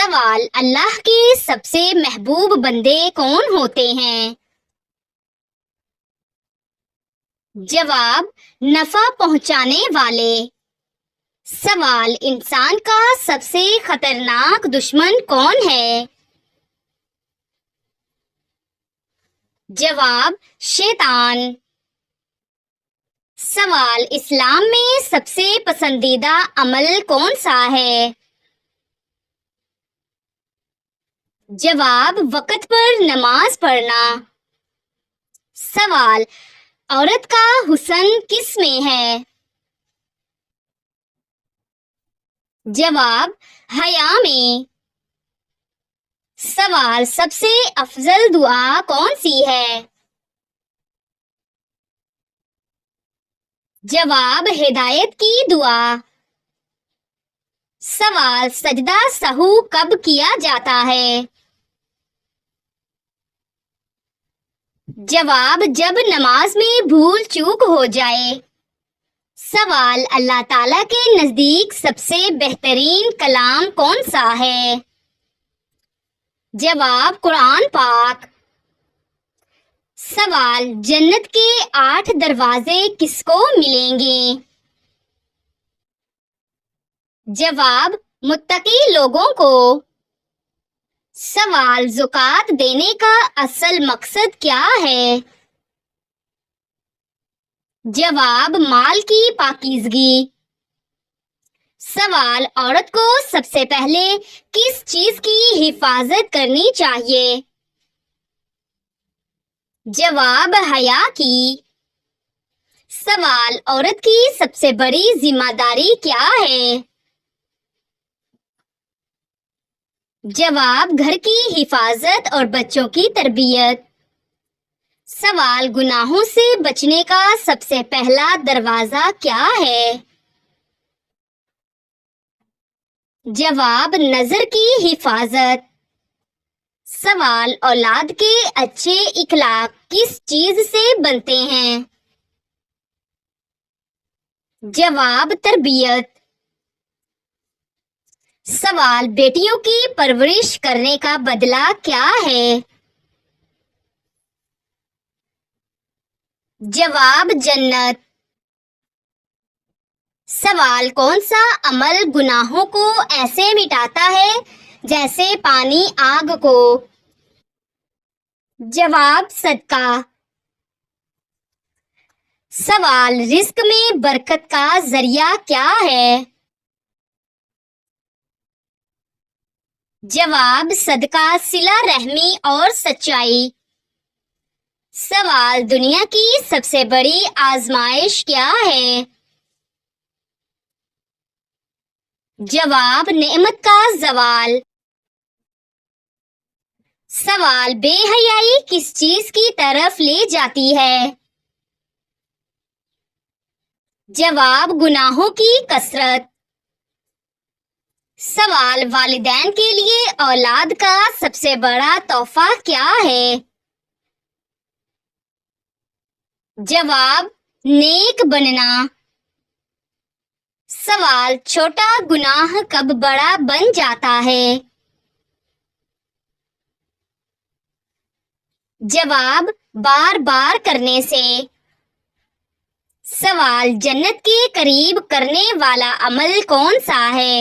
سوال: اللہ کے سب سے محبوب بندے کون ہوتے ہیں؟ جواب: نفع پہنچانے والے۔ سوال: انسان کا سب سے خطرناک دشمن کون ہے؟ جواب: شیطان۔ سوال: اسلام میں سب سے پسندیدہ عمل کون سا ہے؟ جواب: وقت پر نماز پڑھنا۔ سوال: عورت کا حسن کس میں ہے؟ جواب: حیا میں۔ سوال: سب سے افضل دعا کون سی ہے؟ جواب: ہدایت کی دعا۔ سوال: سجدہ سہو کب کیا جاتا ہے؟ جواب: جب نماز میں بھول چوک ہو جائے۔ سوال: اللہ تعالیٰ کے نزدیک سب سے بہترین کلام کون سا ہے؟ جواب: قرآن پاک۔ سوال: جنت کے 8 دروازے کس کو ملیں گے؟ جواب: متقی لوگوں کو۔ سوال: زکوٰۃ دینے کا اصل مقصد کیا ہے؟ جواب: مال کی پاکیزگی۔ سوال: عورت کو سب سے پہلے کس چیز کی حفاظت کرنی چاہیے؟ جواب: حیا کی۔ سوال: عورت کی سب سے بڑی ذمہ داری کیا ہے؟ جواب: گھر کی حفاظت اور بچوں کی تربیت۔ سوال: گناہوں سے بچنے کا سب سے پہلا دروازہ کیا ہے؟ جواب: نظر کی حفاظت۔ سوال: اولاد کے اچھے اخلاق کس چیز سے بنتے ہیں؟ جواب: تربیت۔ سوال: بیٹیوں کی پرورش کرنے کا بدلہ کیا ہے؟ جواب: جنت۔ سوال: کون سا عمل گناہوں کو ایسے مٹاتا ہے جیسے پانی آگ کو؟ جواب: صدقہ۔ سوال: رزق میں برکت کا ذریعہ کیا ہے؟ جواب: صدقہ، صلہ رحمی اور سچائی۔ سوال: دنیا کی سب سے بڑی آزمائش کیا ہے؟ جواب: نعمت کا زوال۔ سوال: بے حیائی کس چیز کی طرف لے جاتی ہے؟ جواب: گناہوں کی کثرت۔ سوال: والدین کے لیے اولاد کا سب سے بڑا تحفہ کیا ہے؟ جواب: نیک بننا۔ سوال: چھوٹا گناہ کب بڑا بن جاتا ہے؟ جواب: بار بار کرنے سے۔ سوال: جنت کے قریب کرنے والا عمل کون سا ہے؟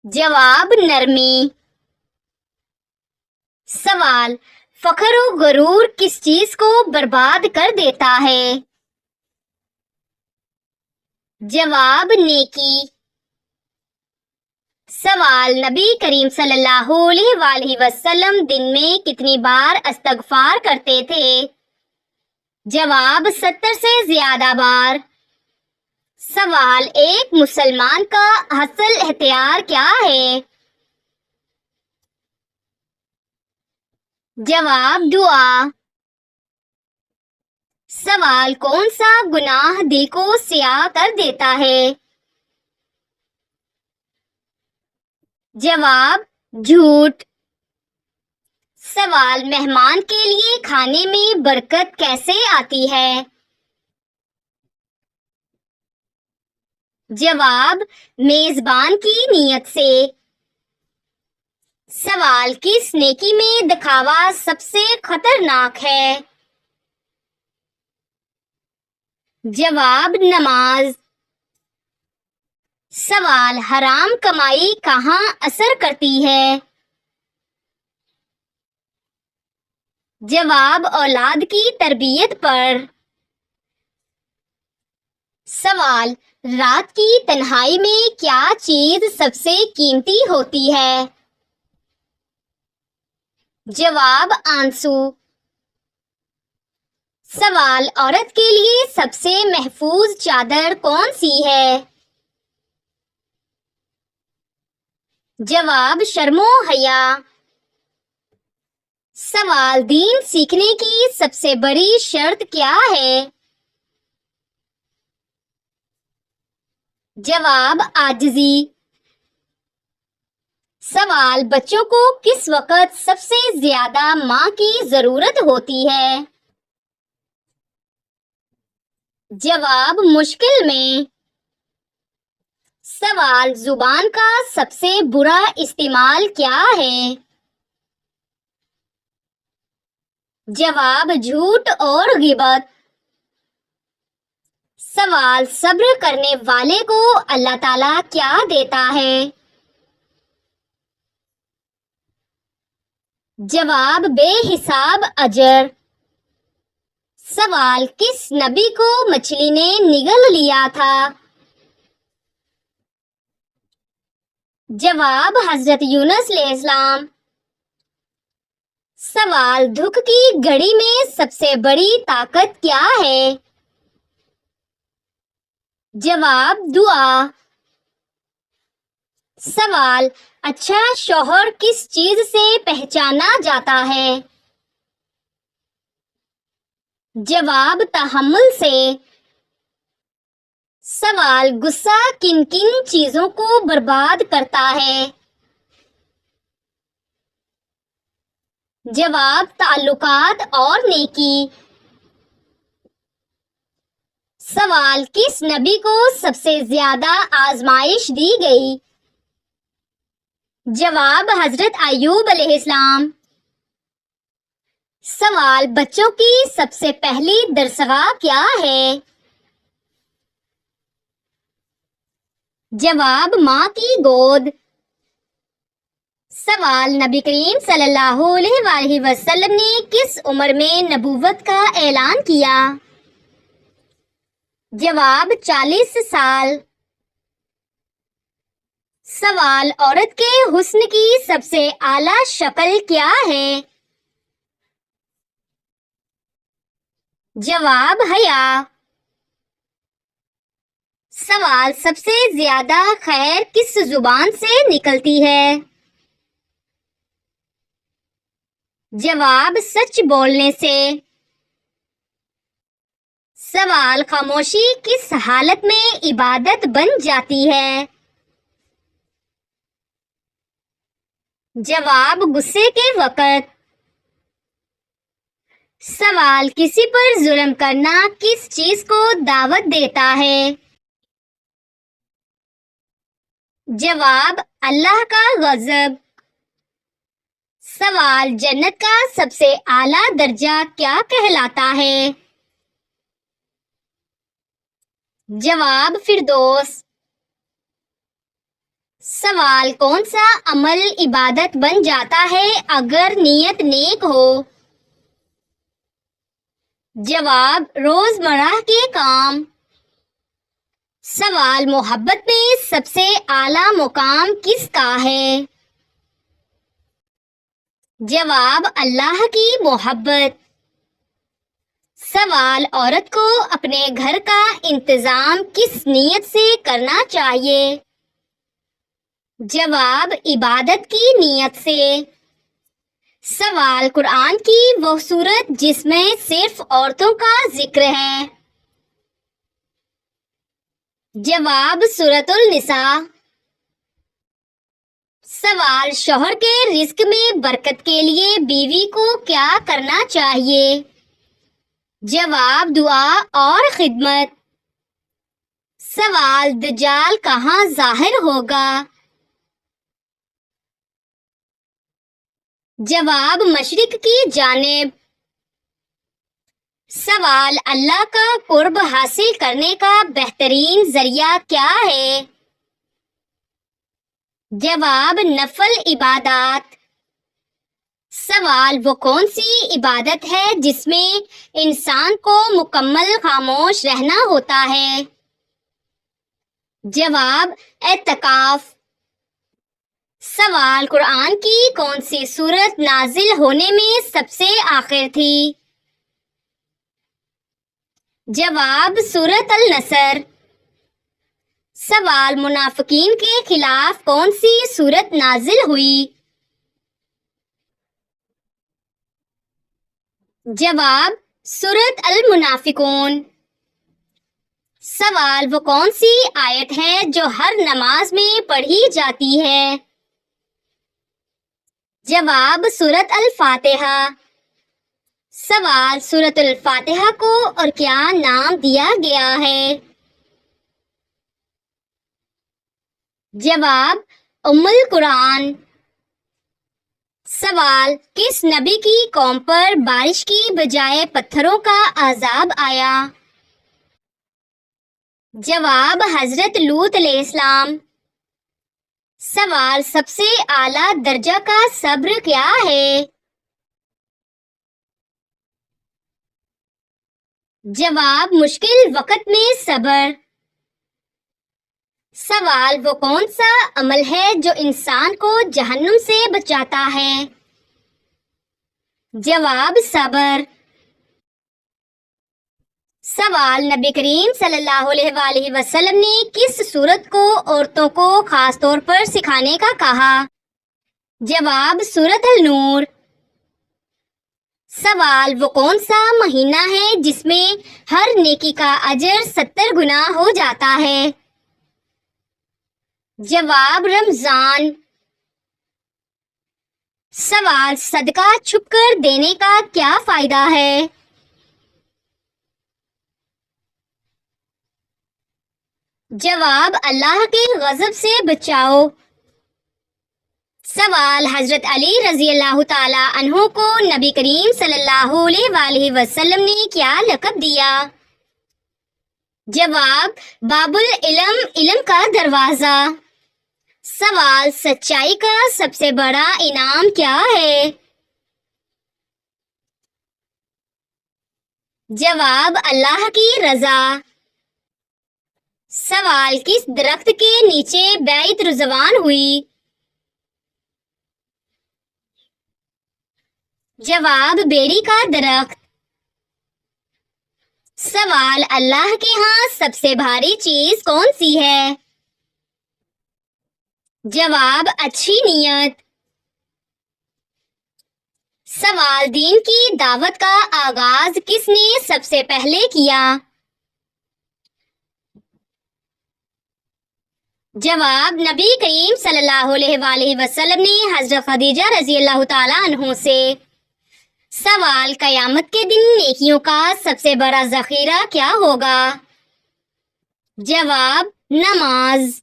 جواب: نرمی۔ سوال: فخر و غرور کس چیز کو برباد کر دیتا ہے؟ جواب: نیکی۔ سوال: نبی کریم صلی اللہ علیہ وآلہ وسلم دن میں کتنی بار استغفار کرتے تھے؟ جواب: 70 سے زیادہ بار۔ سوال: ایک مسلمان کا اصل ہتھیار کیا ہے؟ جواب: دعا۔ سوال: کون سا گناہ دل کو سیاہ کر دیتا ہے؟ جواب: جھوٹ۔ سوال: مہمان کے لیے کھانے میں برکت کیسے آتی ہے؟ جواب میزبان کی نیت سے۔ سوال کس نیکی میں دکھاوا سب سے خطرناک ہے؟ جواب نماز۔ سوال حرام کمائی کہاں اثر کرتی ہے؟ جواب اولاد کی تربیت پر۔ سوال رات کی تنہائی میں کیا چیز سب سے قیمتی ہوتی ہے؟ جواب آنسو۔ سوال عورت کے لیے سب سے محفوظ چادر کون سی ہے؟ جواب شرم و حیا۔ سوال دین سیکھنے کی سب سے بڑی شرط کیا ہے؟ جواب عاجزی۔ سوال بچوں کو کس وقت سب سے زیادہ ماں کی ضرورت ہوتی ہے؟ جواب مشکل میں۔ سوال زبان کا سب سے برا استعمال کیا ہے؟ جواب جھوٹ اور غیبت۔ سوال صبر کرنے والے کو اللہ تعالیٰ کیا دیتا ہے؟ جواب بے حساب اجر۔ سوال کس نبی کو مچھلی نے نگل لیا تھا؟ جواب حضرت یونس علیہ السلام۔ سوال دکھ کی گھڑی میں سب سے بڑی طاقت کیا ہے؟ جواب دعا۔ سوال اچھا شوہر کس چیز سے پہچانا جاتا ہے؟ جواب تحمل سے۔ سوال غصہ کن کن چیزوں کو برباد کرتا ہے؟ جواب تعلقات اور نیکی۔ سوال کس نبی کو سب سے زیادہ آزمائش دی گئی؟ جواب حضرت ایوب علیہ السلام۔ سوال بچوں کی سب سے پہلی درسگاہ کیا ہے؟ جواب ماں کی گود۔ سوال نبی کریم صلی اللہ علیہ وآلہ وسلم نے کس عمر میں نبوت کا اعلان کیا؟ جواب 40 سال۔ سوال عورت کے حسن کی سب سے اعلیٰ شکل کیا ہے؟ جواب حیا۔ سوال سب سے زیادہ خیر کس زبان سے نکلتی ہے؟ جواب سچ بولنے سے۔ سوال خاموشی کس حالت میں عبادت بن جاتی ہے؟ جواب غصے کے وقت۔ سوال کسی پر ظلم کرنا کس چیز کو دعوت دیتا ہے؟ جواب اللہ کا غضب۔ سوال جنت کا سب سے اعلیٰ درجہ کیا کہلاتا ہے؟ جواب فردوس۔ سوال کون سا عمل عبادت بن جاتا ہے اگر نیت نیک ہو؟ جواب روزمرہ کے کام۔ سوال محبت میں سب سے اعلیٰ مقام کس کا ہے؟ جواب اللہ کی محبت۔ سوال عورت کو اپنے گھر کا انتظام کس نیت سے کرنا چاہیے؟ جواب عبادت کی نیت سے۔ سوال قرآن کی وہ سورت جس میں صرف عورتوں کا ذکر ہے؟ جواب سورۃ النساء۔ سوال شوہر کے رزق میں برکت کے لیے بیوی کو کیا کرنا چاہیے؟ جواب دعا اور خدمت۔ سوال دجال کہاں ظاہر ہوگا؟ جواب مشرق کی جانب۔ سوال اللہ کا قرب حاصل کرنے کا بہترین ذریعہ کیا ہے؟ جواب نفل عبادات۔ سوال وہ کون سی عبادت ہے جس میں انسان کو مکمل خاموش رہنا ہوتا ہے؟ جواب اعتکاف۔ سوال قرآن کی کون سی سورت نازل ہونے میں سب سے آخر تھی؟ جواب سورت النصر۔ سوال منافقین کے خلاف کون سی سورت نازل ہوئی؟ جواب سورت المنافقون۔ سوال وہ کون سی آیت ہے جو ہر نماز میں پڑھی جاتی ہے؟ جواب سورت الفاتحہ۔ سوال سورت الفاتحہ کو اور کیا نام دیا گیا ہے؟ جواب ام القرآن۔ سوال کس نبی کی قوم پر بارش کی بجائے پتھروں کا عذاب آیا؟ جواب حضرت لوط علیہ السلام۔ سوال سب سے اعلیٰ درجہ کا صبر کیا ہے؟ جواب مشکل وقت میں صبر۔ سوال وہ کون سا عمل ہے جو انسان کو جہنم سے بچاتا ہے؟ جواب صبر۔ سوال نبی کریم صلی اللہ علیہ وآلہ وسلم نے کس سورت کو عورتوں کو خاص طور پر سکھانے کا کہا؟ جواب سورت النور۔ سوال وہ کون سا مہینہ ہے جس میں ہر نیکی کا اجر 70 گنا ہو جاتا ہے؟ جواب رمضان۔ سوال صدقہ چھپ کر دینے کا کیا فائدہ ہے؟ جواب اللہ کے غضب سے بچاؤ۔ سوال حضرت علی رضی اللہ تعالی عنہ کو نبی کریم صلی اللہ علیہ وآلہ وسلم نے کیا لقب دیا؟ جواب باب العلم، علم کا دروازہ۔ سوال سچائی کا سب سے بڑا انعام کیا ہے؟ جواب اللہ کی رضا۔ سوال کس درخت کے نیچے بیعت رضوان ہوئی؟ جواب بیری کا درخت۔ سوال اللہ کے ہاں سب سے بھاری چیز کون سی ہے؟ جواب اچھی نیت۔ سوال دین کی دعوت کا آغاز کس نے سب سے پہلے کیا؟ جواب نبی کریم صلی اللہ علیہ وآلہ وسلم نے حضرت خدیجہ رضی اللہ تعالی عنہ سے۔ سوال قیامت کے دن نیکیوں کا سب سے بڑا ذخیرہ کیا ہوگا؟ جواب نماز۔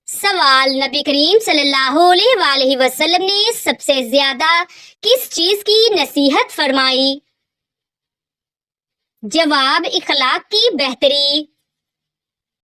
سوال نبی کریم صلی اللہ علیہ وآلہ وسلم نے سب سے زیادہ کس چیز کی نصیحت فرمائی؟ جواب اخلاق کی بہتری۔